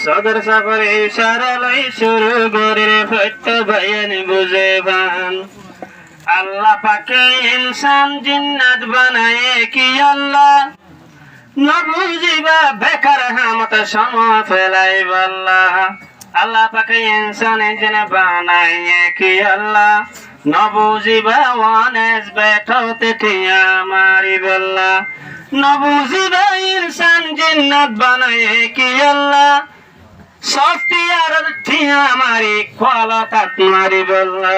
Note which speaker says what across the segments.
Speaker 1: সদর সফরে ইশারা লাই শুরু করে ফট বয়ান বুঝে বান আল্লাহ পাকে ইনসান জিন্নাত বানায়ে কি আল্লাহ নবুজিবা বেকার হামত সম ফেলাই আল্লাহ আল্লাহ পাকে ইনসান জিন বানায়ে কি আল্লাহ নবুজিবা ওয়ানেস বেঠতে টিয়া মারি বল্লা নবুজিবা ইনসান জিন্নাত বানায়ে কি আল্লাহ সফটিয়ার ঠিয়া মারি কোয়ালাতাত মারি বল্লা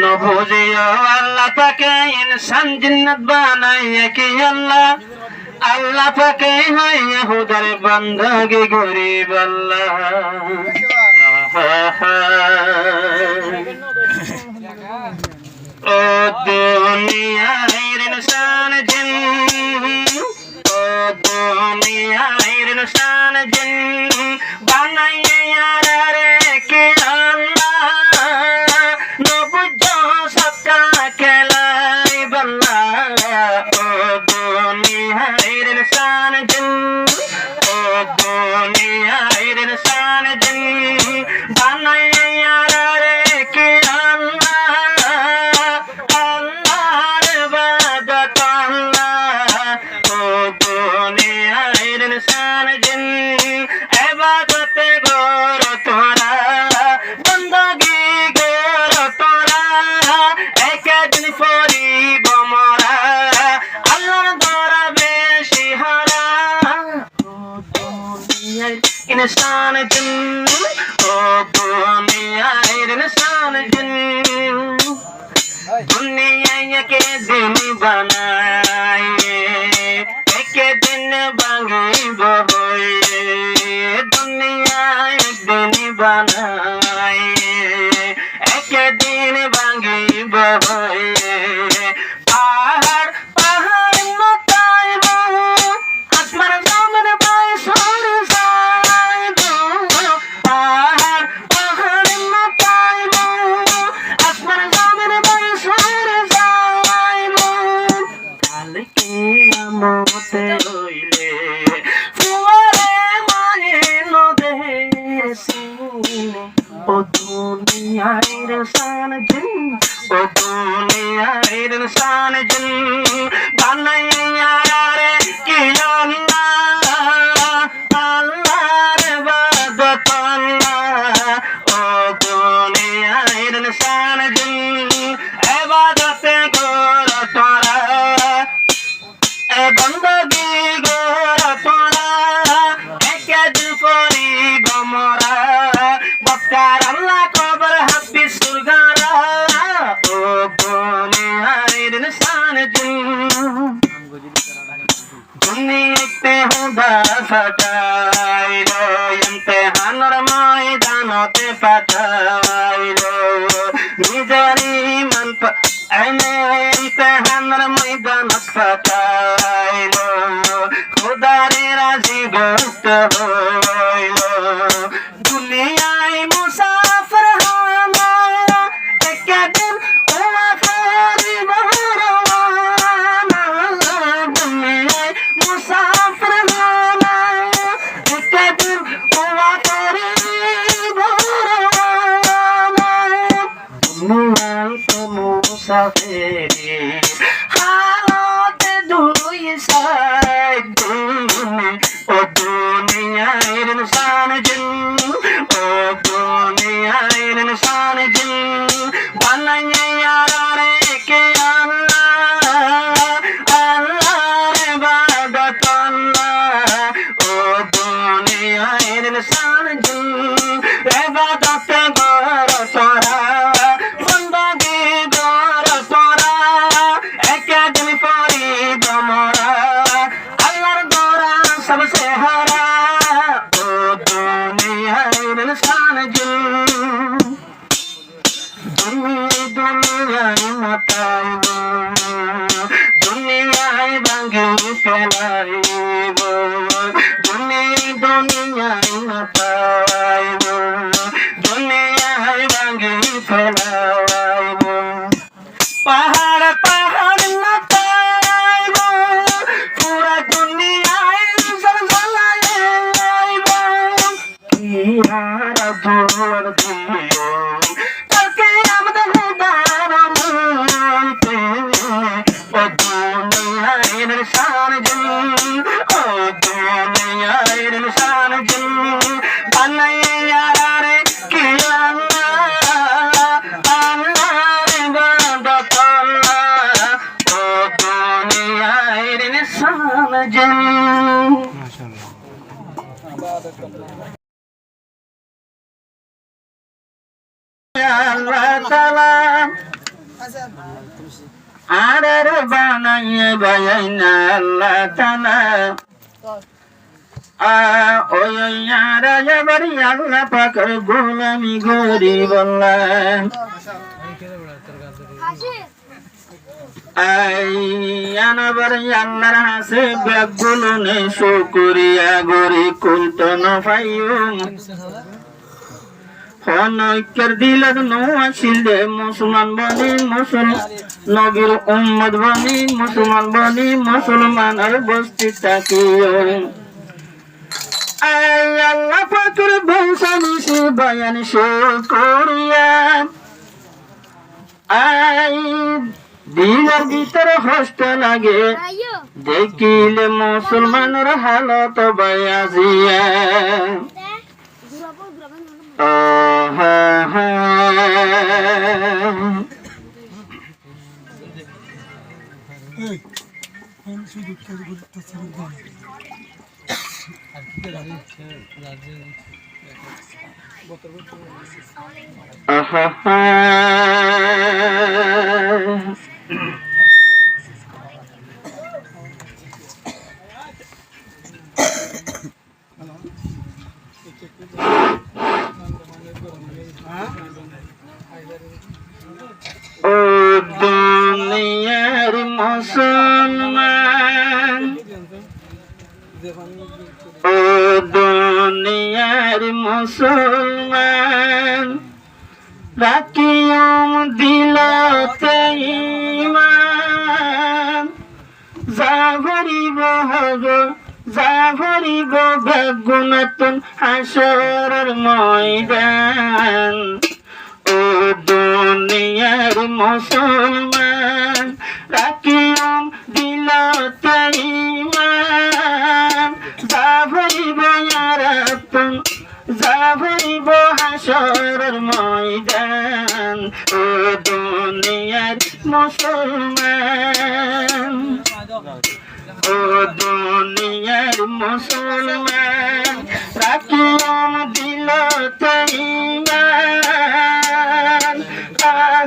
Speaker 1: নবুজিয়া আল্লাহ পাকে ইনসান জিন্নাত বানায়ে কি আল্লাহ আল্লাহ পাকে হয় হুদার বন্দগি গরিব আল্লাহ ও দুনিয়ার ইনসান জিন ও দুনিয়ার ইনসান জিন বানাইয়ে রে কে আল্লাহ নবুজো সবকা খেলাই বল্লা ও দুনিয়ার ইনসান জিন ও দুনিয়ার ইনসান জিন বানাইয়ে রে কে इंसान जिन ओ दुनिया इंसान जिन दुनिया के दिन बनाए एक दिन बांगी बहोए दुनिया एक दिन बनाए एक दिन बांगी बहोए पहाड़ पहाड़ मताए आसमान सामने पाए सोने মতে রইলে ফুয়ারে মায়ে নদের সিনে ও দুনিয়ার ইনসান জিন ও দুনিয়ার ইনসান জিন বানাইয়া রে কি আল্লাহ আল্লাহর ইবাদত আল্লাহ ও দুনিয়ার ইনসান জিন ইবাদত কর তোরা বন্দগি গোরা তোরা একদ করি বমরা বক্কার আল্লাহ কবর হাব্বি সুরগারা ও দুনিয়ার ইনসান জিন দুনিয়াতে হুদা ফাটাইলো ইমতিহানের ময়দানতে ফাটাইলো নিজের ইমান আইনে ইমতিহানের ময়দানত ফাটাইলো খুদারে রাজি গোস্ত হইলো দুনিয়ায় মুসাফির হানা একদিন ওয়া করিব রওয়ানা দুনিয়ায় মুসাফির হানা একদিন ওয়া করিব রওয়ানা দুনিয়ায় তো মুসাফির হালত দুই সাইড ও দুনিয়ার ইনসান জিন ও দুনিয়ার ইনসান জিন বানাইয়া রে কে আল্লাহ আল্লাহর ইবাদত আল্লাহ ও দুনিয়ার ইনসান জিন ইবাদত কর তোরা বন্দগি কর তোরা একদিন পরি বমরা আল্লাহর দরা সবসে হারা ও দুনিয়ার ইনসান জিন দুনিয়ায় মতাইব দুনিয়ায় ভাঙ্গি ফেলাইব দুনিয়ায় মতাইব দুনিয়ায় ভাঙ্গি ফেলাইব পাহাড় পাহাড় মতাইব পুরা দুনিয়ায় জলজলাইব হারা জোর দিও তোকে আমাদের দারমতে ও দুনিয়ার সারজন ও দুনিয়ার সারজন বানাইয়া রে কি আরে বানাইয়ে বায়াইনা আল্লাহ তাআলা ওই বাড়ি আল্লাহ পাকের গোলামি গরিব আল্লাহ আল্লাহর হাসে ব্যাগুলো নে শুকরিয়া গরি কুলত নফাইম হনৈক্যের দিলত নওয়াসিল দে মুসলমান বনি নবীর উম্মত বনি মুসলমান বনি মুসলমান আর বস্তি তাকিও আল্লাহ পাকের বংশানি সে বয়ান শুকরিয়া দিলের ভিতরে কষ্ট লাগে দেখিলে মুসলমানের হালত বায়াজিয়া ও দুনিয়ার মুসলমান ও দুনিয়ার মুসলমান রাখিয়ম দিলতে ঈমান যা ভরিব বেগুনাতুন হাসরের ময়দান ও দুনিয়ার মুসলমান রাখিয়ম দিলতে ঈমান যা ভরিব ইয়ারাতুন যা ভরিব হাসরের ময়দান ও দুনিয়ার মুসলমান ও দুনিয়ার মুসলমান রাখিয়ম দিলতে ঈমান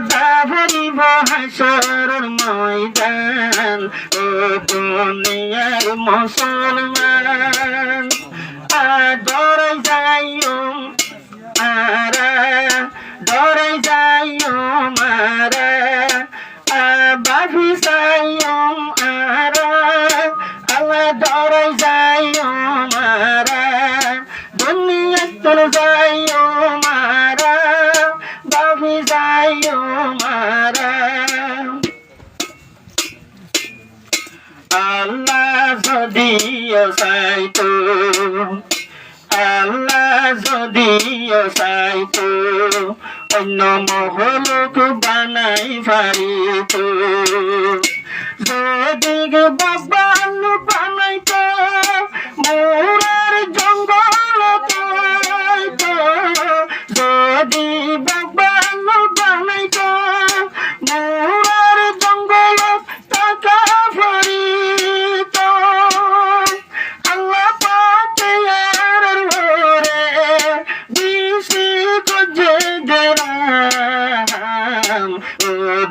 Speaker 1: যা ভরিব হাসরের ময়দান ও দুনিয়ার মুসলমান ডরে যাইও মারা বাফি যাইও আল্লাহ ডরে যাইও মারা দুনিয়া চলে যাইও মারা বাফি যাইও মারা আল্লাহ যদিও চাইতো আল্লাহ যদিও চাইতো অন্য মহলক বানাই পারিত যদি বাবানু বানাইতো মোরার জঙ্গল যদি বাবানু বানাইতো মোরার জঙ্গল টাকা ফরিত আল্লাহ পাকে আর ওরে দিছি গজে দেরাম ও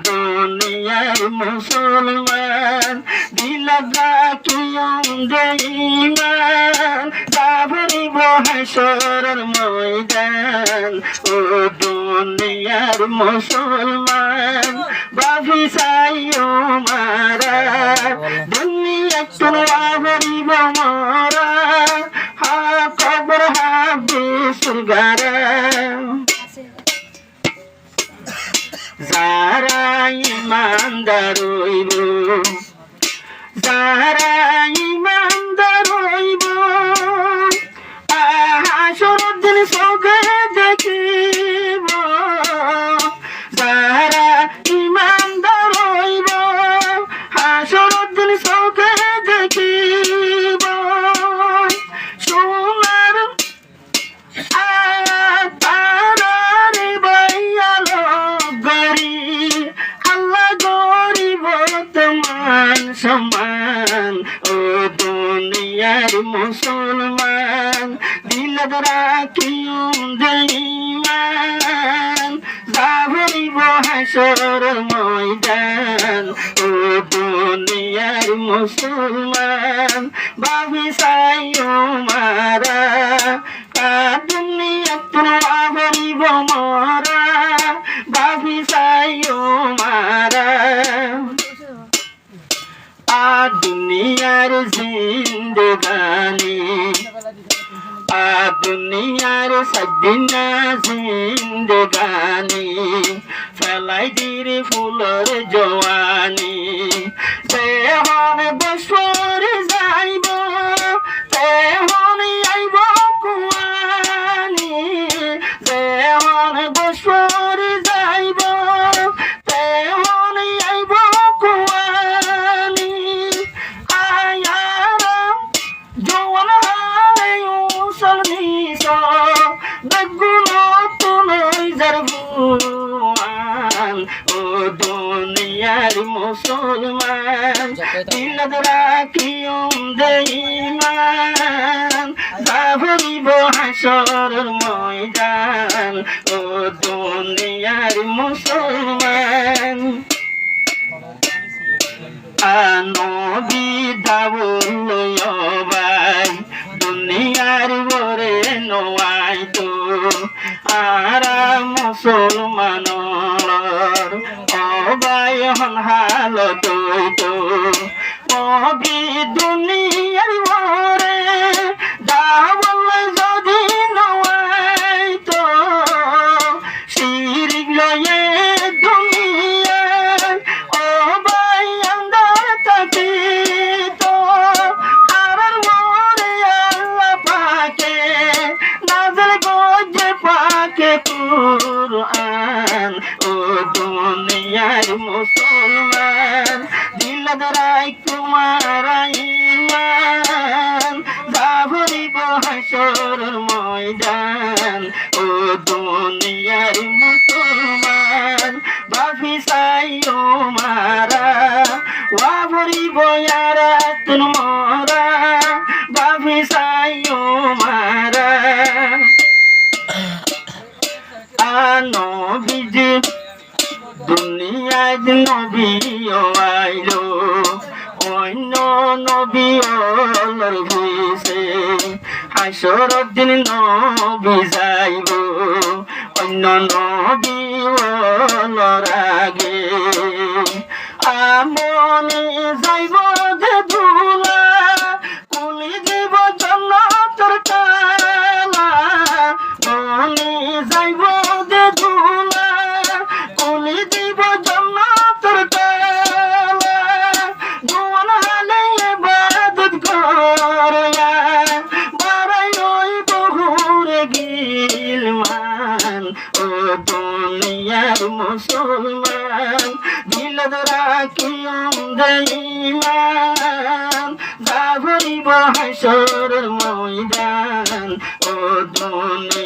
Speaker 1: দুনিয়ার মুসলমান দিলা রাখিয়ম দে ঈমান যা ভরিব হাসরের ময়দান ও দুনিয়ার মুসলমান বাফি চাইও মারা দুনিয়া চলা ভরিব মরা কবর হাবি সুরগারা যারা ইমানদার হইব যারা ইমানদার হইব হাসরের দিন দিলত রাখিম দেইমান যাবরিব হাসর ময়দান ও দুনিয়ার মুসলমান ভাবি চাইও মারা দুনিয়া যাবরিব মরা ভাবি চাইও মারা দুনিয়ার জিন্দেগানি দুনিয়ার সদিনা জিন্দেগানি ফেলাই দিরে ফুলর জওয়ানি তেহন বছর যাইব তেহন আইব কুয়ানি তেহন বছর যাইব তেহন আইব কুয়ানি আয়ারাম জওয়ান হালে উসলনিস বেগুলো তুলই জারবুয়ান ও দুনিয়ার মুসলমান দিলত রাখিম দেইমান যাবরিব হাসর ময়দান ও দুনিয়ার মুসলমান নবী দাবুল ভাই দুনিয়ার বরে নোয়াই তো আরা মুসলমানর অবাই হন হালত তো নবী দুনিয়ার বরে দাবুল যদি নোয়াই তো শিরিক লয়ে দুনিয়া অবাই আন্দার তাকি তো হারার মোরে আল্লাহ পাকে নাজল গজে পাকে কুরআন ও দুনিয়ার মুসলমান দিলত রাখিম ইমান যাবরিব হাসর ময়দান ও দুনিয়ার মুসলমান ভাবি চাইও মারা ওয়াবরিব ইয়ারা তুন মরা ভাবি চাইও মারা নবীজি দুনিয়ায় নবী আইলো অন্য নবী অলর ভুইছে হাসর দিন নবী যাইব অন্য নবী অলর আগে আমনে যাইব যে ধুলা কুলি দিব জন্নতর তালা মনে যাইব যে ধুলা কুলি দিব জন্নতর তালা জোয়ান হালে ইবাদত করিয়া বাড়াই ওই বহুরে গিলমান ও দুনিয়ার মুসলমান দিলত রাখিম দেইমান যাবরিব হাসর ময়দান ও দুনিয়া